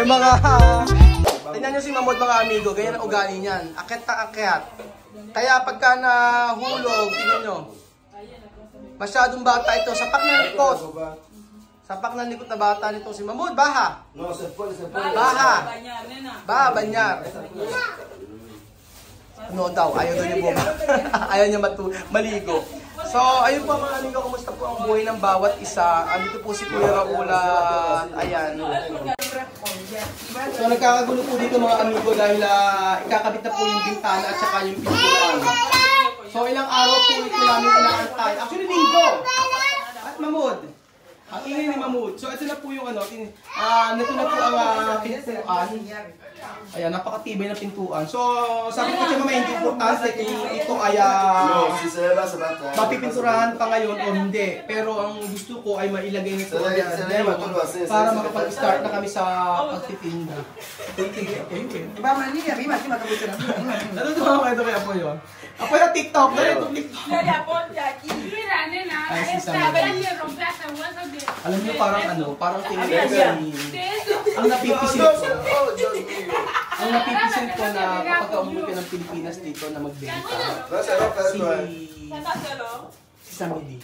May mga... Tingnan nyo si Mamod mga amigo, ganyan ang ugali niyan. Akyat na akyat. Kaya pagka nahulog, tingnan nyo. Masyadong bata ito. Sapak ng likod. Sapak ng likod na bata nito si Mamod. Baha. Baha. Baha, banyar. Ano daw? Ayaw daw niya buma. Ayaw niya maligo. So, ayun po mga amigo, kumusta po ang buhay ng bawat isa. Andito po si Kuya Raul at ayan. So, nagkakagulo po dito mga amigo dahil ikakabit na po yung bintana at saka yung pintuan. So, ilang araw po ito namin inaantay. Actually, linggo! At Mamod. Ang ingay ni Mamod. So, ito na po yung ano, ito na po ang pintuan. Ayan, napakatibay na pintuan. So, sabi ko siya mamaya, hindi importante kung ito ay mapipinturahan pa ngayon o hindi. Pero ang gusto ko ay mailagay nito para makapag-start na kami sa pagtitinda. Natutuwa ko ito kay Apoy. Apoy na TikTok. Ay, si Samuel. Alam niyo parang tingin ang napipisil ko. Ang napipisil ko na kapag umuwi ka ng Pilipinas dito na magbenta, si Samidi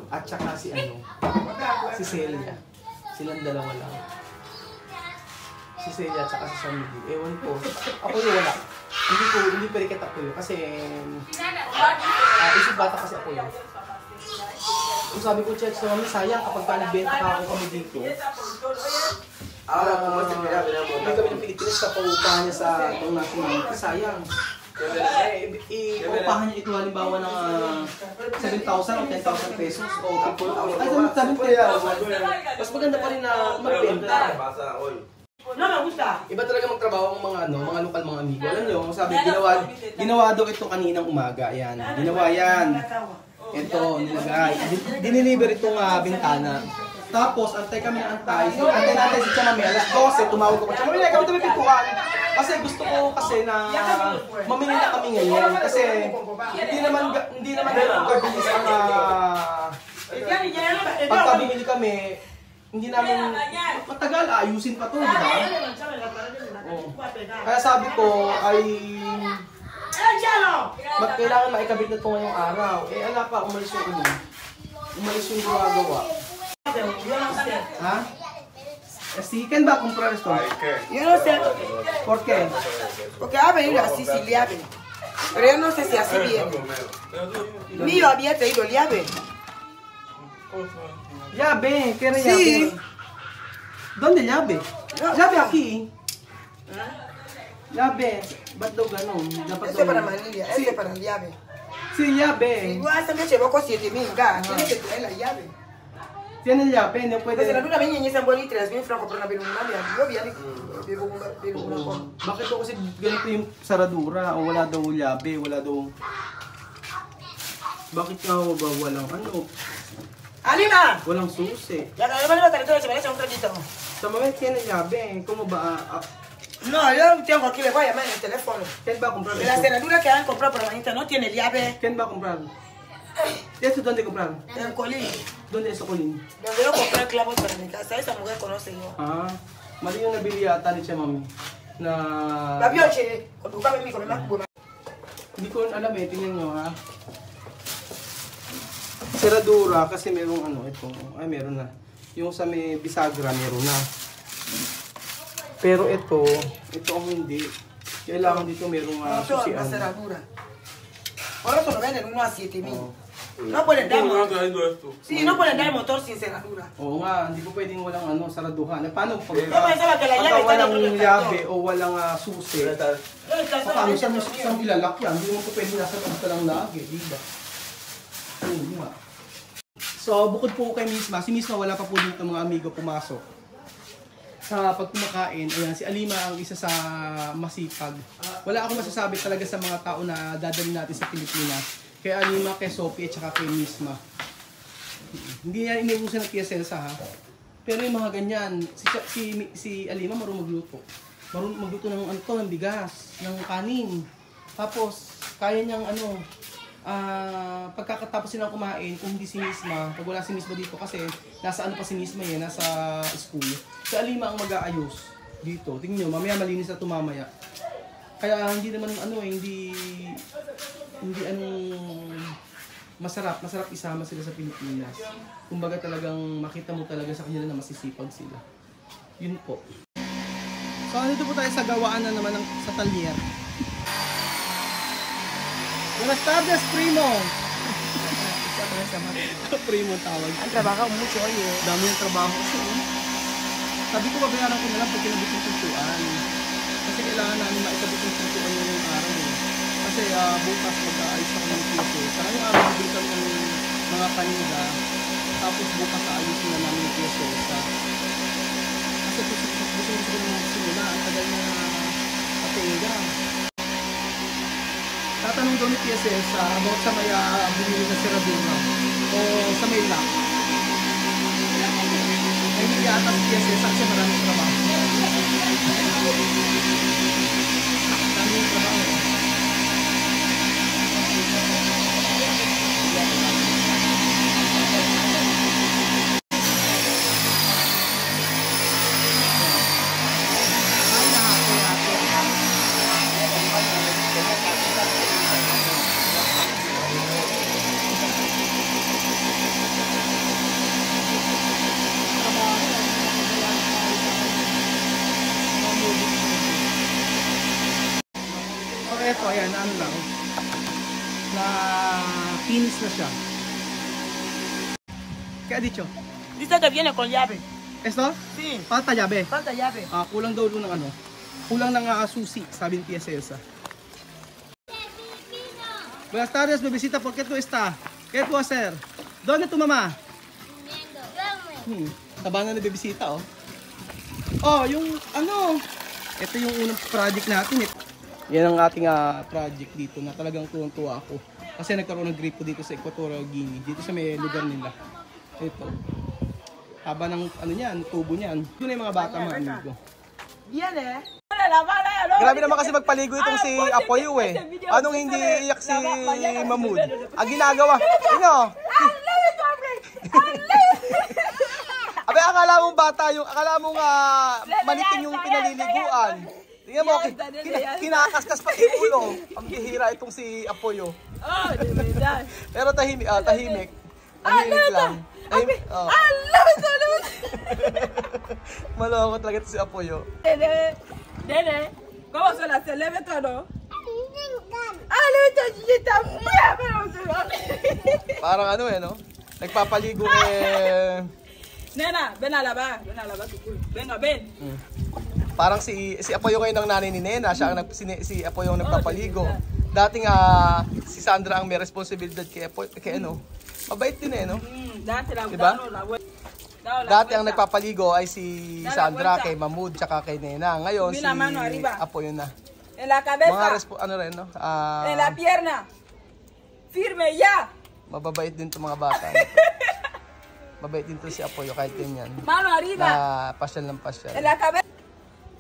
at saka si Celia. Silang dalawa lang. Si Celia at saka si Samidi. Ewan ko. Ako yung wala. Hindi periket ako yun. Kasi isip bata kasi ako yun. Kung sabi ko, Chech, so mami, sayang kapag nagbenta ka ako kami dito. Hindi kami ng Pilipinas sa paupahan niya sa itong natin. Sayang. Iupahan niya ito halimbawa ng 7,000 o 10,000 pesos o 10,000. Ay, 7,000. Mas maganda pa rin na magbenta. Iba talaga magtrabaho ang mga lokal mga amigo. Alam nyo, sabi, ginawa daw ito kaninang umaga. Ayan, ginawa yan. Ito, nilagay. Diniliver itong bintana. Tapos, antay kami na antay. Antay natin si Chamami. Alas 12, tumawag ko. Chamami, kami tabi pintuan. Kasi gusto ko kasi na mamili na kami ngayon. Kasi hindi naman kabilis ang pagkabimili kami. Hindi namin matagal, ayusin pa to, di ba? Oh. Kaya sabi ko ay kailangan maikabit na ito ngayong araw. Ala pa, umalis yung gumagawa. Ha? Si Ken va a comprar esto. Yo no sé. ¿Por qué? Porque ha venido así sin llave. Pero yo no sé si así viene. Mío había traído llave. Llave, ¿qué era Sí. llave? ¿Dónde llave? Llave aquí. Llave. Ba't daw ganun? Este es para Manilla, este es para la llave. Sí, llave. Igual se me llevó con 7,000 gas. Tiene que traer la llave. Tiene llave, no puede... Pues en la luna viene y esa bonita, las bien franco, pero no viene una llave. Yo viene una con... Bakit daw kasi ganito yung saradura o wala daw llave, wala daw... Bakit nga ba walang ano? ¡Anima! Walang susi. Ya no me lo traigo, se me echa un trajito. Sa mga tiene llave, ¿cómo va a...? No, yo tengo aquí, le voy a llamar en el teléfono. ¿Quién va a comprar La cerradura que han comprado por la mañana no tiene llave. ¿Quién va a comprar? ¿Esto dónde compraron? En Colín. ¿Dónde es Colín? Donde yo compré clavos para mi casa, esa mujer conoce yo. Ah, mali yung nabili yata ni siya, mami. Na... La vio, che, cuando buscaba en mi con más. Hindi ko alam eh, tingnan nyo ha. Seradura kasi merong ano, ito. Ay, meron na. Yung sa may bisagra, meron na. Pero ito ang hindi. Kailangan dito merong susian. Una cerradura. Ahora se lo venden uno a 7,000. No pueden dar motor. Sí, no pueden dar motor sin cerradura. Oo nga, hindi ko pwedeng walang saraduhan. Paano pag walang llave o walang susi? Paano siya siyang ilalak yan? Hindi mo ko pwedeng nasa loob ka lang lagi, di ba? Oo nga. So, bukod po kay Misma, si Misma wala pa po dito mga amigo pumasok. Sa pagkumakain, ayan, si Alima ang isa sa masipag. Wala akong masasabi talaga sa mga tao na dadalhin natin sa Pilipinas. Kay Alima, kay Sophie, at saka kay Misma. Hindi yan inuusan ng Tia Celsa ha. Pero yung mga ganyan, si Alima marunong magluto. Marunong magluto ng bigas, ng kanin. Tapos, kaya niyang pagkakatapos silang kumain, kung hindi si Misma, pag wala si Misma dito kasi nasa pa si Misma nasa school. Si Alima ang mag-aayos. Dito, tingnan nyo, mamaya malinis na ito mamaya. Kaya hindi naman hindi masarap isama sila sa Pilipinas. Kumbaga talagang makita mo talaga sa kanila na masisipag sila. Yun po. So dito po tayo sa gawaan na naman sa talyer. Buenas tardes, primo! Primo tawag. Ang trabaho mo mucho, oye. Dami yung trabaho kasi. Sabi ko, babayaran ko na lang pag kinabit yung pintuan. Kasi kailangan namin maikabit yung pintuan ngayong araw. Kasi bukas mag-aayos ako ng piso. Saka yung araw, nabili kami ng mga paninda. Tapos bukas aayusin na namin yung piso. Kasi gusto ko naman simula. Ang tagal na patinga. Tatanong daw ni PSS about sa may bumili na siradura o sa may lock. Ay hindi yata si PSS kasi maraming trabaho. Maraming trabaho. Ito, ayan, ano lang, na finish na siya. Kaya dicho? Dice que viene con llave. Esto? Sí. Falta llave. Falta llave. Kulang daw doon ng ano. Kulang ng susi, sabi ni Tia Celsa. Buenas tardes, bebecita, ¿por qué tú está? ¿Qué tú hacer? ¿Dónde tu mamá? Taba na ni bebecita, oh. Oh, yung ano, ito yung unang project natin, eh. Yan ang ating project dito na talagang tuwang-tuwa ako. Kasi nagkaroon ng gripo dito sa Equatorial Guinea. Dito sa may lugar nila. Ito. Haba ng ano niyan, tubo niyan. Doon na yung mga bata mga amigo. Yan eh. Grabe naman kasi magpaligo itong si Apoyo eh. Anong hindi iyak si Mahmoud? Ang ginagawa. Ino. Abe, akala mong bata yung, akala mong manitin yung pinaliliguan. Tingnan mo, kinakaskas pa yung ulo. Ang bihira itong si Apoyo. Oh, de verdad. Pero tahimik. Tahimik lang. Tahimik. Oh. Maloko talaga ito si Apoyo. Nene, ¿cómo se la celebra todo? Parang ano eh, no? Nagpapaligo eh. Nena, ven a lavar tu culo. Venga, ven. Parang si Apoyo ngayon ang nanay ni Nena, siya ang si Apoyo ang nagpapaligo. Dating si Sandra ang may responsibilidad kay ano. Mabait din eh, no? Diba? Dati ang nagpapaligo ay si Sandra kay Mahmoud tsaka kay Nena. Ngayon si Apoyo na. En la cabeza. Mga ano rin, no? En la pierna. Firme ya. Mababait din 'tong mga bata. Mabait din 'to si Apoyo kahit ganyan. Mano arriba. Pasyal ng pasyal. En la cabeza.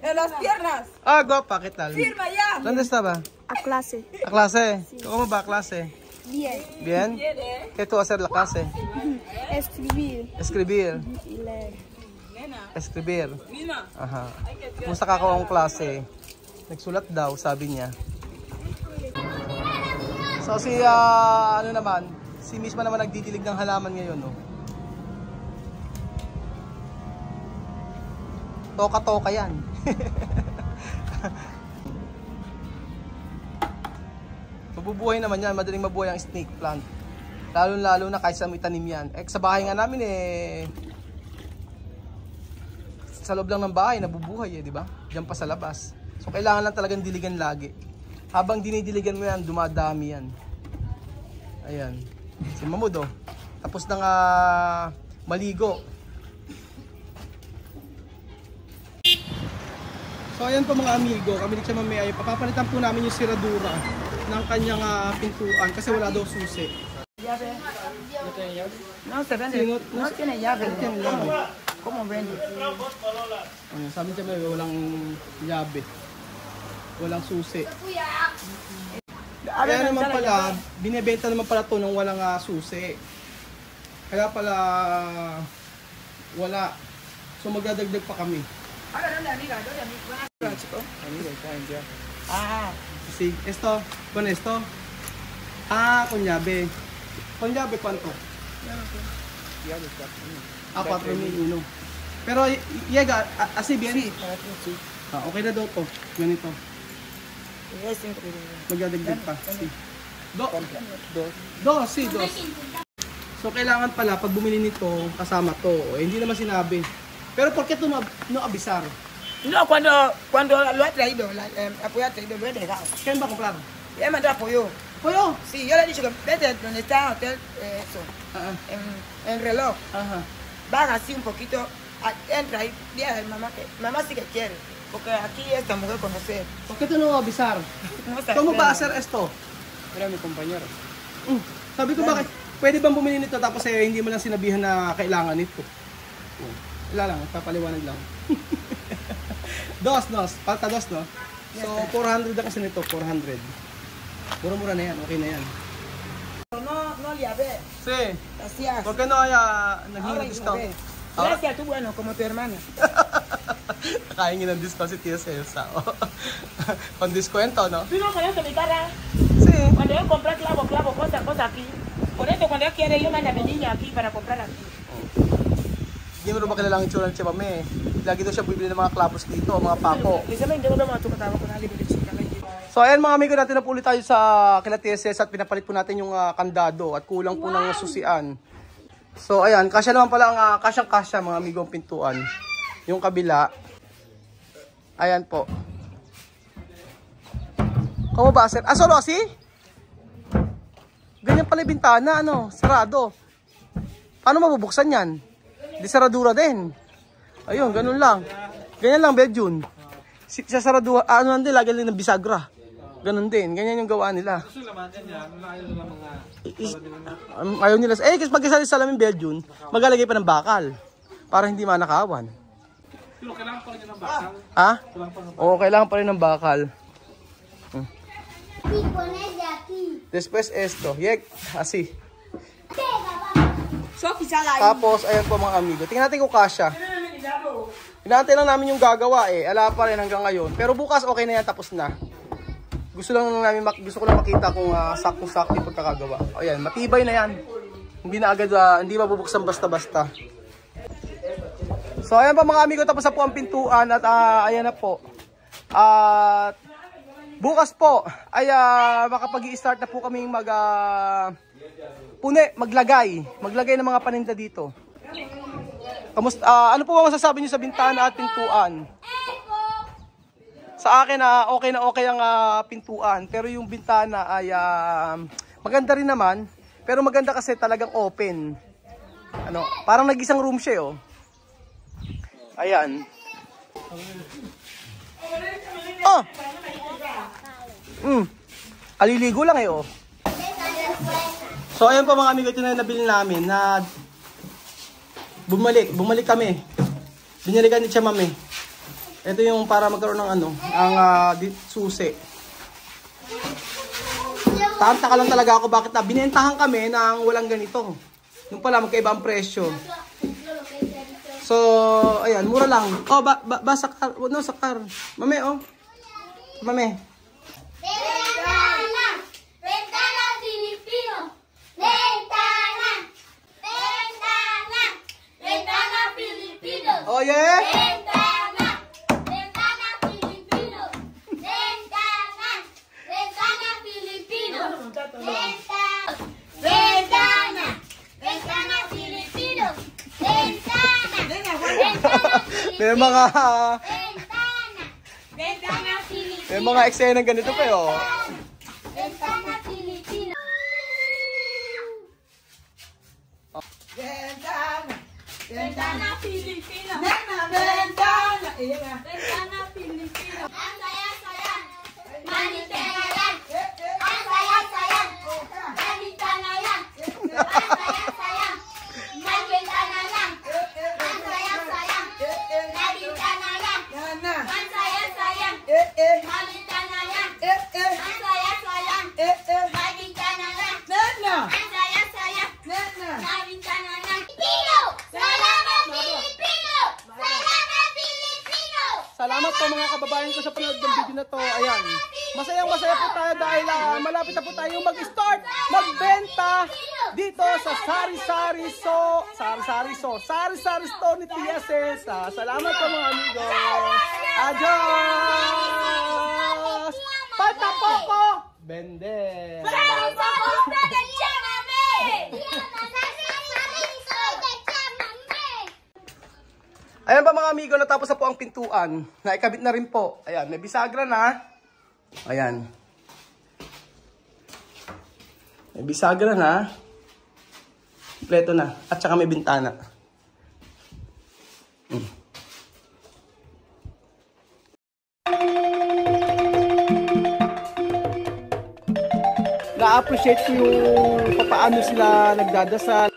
En las piernas. Guapa, ¿qué tal? Firma ya. ¿Dónde estaba? A clase. ¿A clase? ¿Cómo va a clase? Bien. ¿Bien? ¿Qué tú vas a hacer la clase? Escribir. Escribir. Y leer. Escribir. Aha. Kumusta ka ang klase? Nagsulat daw, sabi niya. So si, ano naman, si Misma naman nagdidilig ng halaman ngayon, no? Toka-toka yan. Mabubuhay naman yan, madaling mabuhay ang snake plant. Lalo-lalo na kahit sa may tanim yan. Sa bahay nga namin sa loob lang ng bahay, nabubuhay di ba? Diyan pa sa labas. So kailangan lang talagang diligan lagi. Habang dinidiligan mo yan, dumadami yan. Ayan. Si Mahmoud, tapos nang maligo. So ayan po mga amigo, kami din siya mamaya, papapalitan po namin yung siradura ng kanyang pintuan kasi wala daw susi. Llave. No se vende. No tiene llave. ¿Cómo vende? Sabi niya may walang llave. Walang susi. Kaya naman pala, binibenta naman pala ito nung walang susi. Kaya pala wala. So magdadagdag pa kami. Ahora, ¿dónde amiga? ¿Dónde amiga? Chico. Ah. Sí, esto, con esto. Ah, con llave. ¿Con llave cuánto? Ah, 4,001. Pero llega, así bien? Sí, para ti, sí. Ah, okay na daw to. Ganito. Es increíble. Magdadagdag pa. Sí. Dos, sí, dos. So, kailangan pala, pag bumili nito, kasama to. Hindi naman sinabi. Pero, ¿por qué tú no avisar? No, cuando lo ha traído, apoyo ha traído, lo he dejado. ¿Quién va a comprar? Y él me ha apoyo. ¿Pollo? Sí, yo le he dicho que vete donde está el hotel, eso, en reloj. Ajá. Baja así un poquito, entra y dile a mamá que mamá sí que quiere. Porque aquí esta mujer conoce. ¿Por qué tú no avisar? ¿Cómo va a hacer esto? Era mi compañero. Sabi ko, bakit? Pwede bang bumili nito tapos hindi mo lang sinabihan na kailangan nito? Wala lang, papaliwanag lang. Dos, palta dos, no? So, 400 na kasi nito, 400. Mura-mura na yan, okay na yan. No le hablé. Sí. Gracias. ¿Por qué no haya naging discount? Gracias, tú bueno, como tu hermana. Nakahingi ng discount si Tia Celsa. Con descuento, no? ¿Tú no conoces mi cara? Sí. Cuando yo compré clavo, cosa aquí. Por eso cuando yo quiero, yo mando a mi niña aquí para comprar aquí. Hindi mo rin ba kilalang itsura ng Cheba Mame? Lagi daw siya bibili ng mga klapos dito, mga pako. Hindi ko ba mga tukatawa ko na libre chika. So ayan mga amigo, natin na po ulit tayo sa kila TSS at pinapalit po natin yung kandado at kulang po ng susian. So ayan, kasya naman pala ang kasyang-kasya mga amigo ang pintuan. Yung kabila. Ayan po. Como ba sir? Ah, solo si? Ganyan pala yung bintana, ano, sarado. Paano mabubuksan yan? Di saradura din. Ayun, ganun lang. Ganyan lang, Bedjun. Sa saradura, ano lang din, lagyan din ng bisagra. Ganun din, ganyan yung gawa nila. Ayaw nila. Kasi pag isa sa salamin Bedjun, maglalagay pa ng bakal. Para hindi manakawan. Pero kailangan pa rin ng bakal. Ha? Oo, kailangan pa rin ng bakal. Después esto, yek, así. Tapos, ayan po mga amigo. Tingnan natin kung kasya. Hinahantay lang namin yung gagawa eh. Ala pa rin hanggang ngayon. Pero bukas okay na yan, tapos na. Gusto ko lang makita kung sakto-sakto yung pagkakagawa. Ayan, matibay na yan. Hindi na agad, hindi mabubuksan basta-basta. So ayan pa mga amigo, tapos na po ang pintuan at ayan na po. At bukas po ay makapag-i-start na po kaming maglagay ng mga paninda dito. Kamusta, ano po ba masasabi niyo sa bintana at pintuan? Sa akin okay ang pintuan, pero yung bintana ay maganda rin naman, pero maganda kasi talagang open. Ano, parang nag-isang room siya, oh. Ayan. Oh. Aliligo lang oh. So ayan pa mga amigo, ito na nabili namin na bumalik kami. Binalikan ni Tia Mame. Ito yung para magkaroon ng susi. Tantaka lang talaga ako bakit binentahan kami ng walang ganito. Yung pala magkaiba ang presyo. So, ayan, mura lang. Oh, sakar. No, sakar. Mame, oh. Mame. Ventana Filipino. Ventana Filipino. Oh, yeah. Ventana Filipino. Ventana Filipino. Ventana Filipino. May mga eksena ganito pa oh. Ventana Filipino. Ventana Filipino. Ventana. Ventana Filipino. Ang saya-saya. Manitena yan. Ang saya-saya. Manitena yan. Ang saya-saya. Manitena yan. Ang saya-saya. Manitena yan. Ang saya-saya. Manitena yan. Ang saya-saya. Manitena yan. Ang saya-saya. Manitena yan. Pilipino! Salamat Pilipino! Salamat Pilipino! Salamat po mga kababayan ko sa panood ng video na to. Ayan. Masayang-masaya po tayo dahil malapit na po tayo mag-start magbenta dito sa Sari-Sari Store ni Tia Cesa. Salamat po mga amigos. Adios! Patapoko! Bende! Ayan pa mga amigo, natapos na po ang pintuan. Naikabit na rin po. Ayan, may bisagra na. Ayan. May bisagra na. Kompleto na. At saka may bintana. Na-appreciate ko yung paano sila nagdadasal.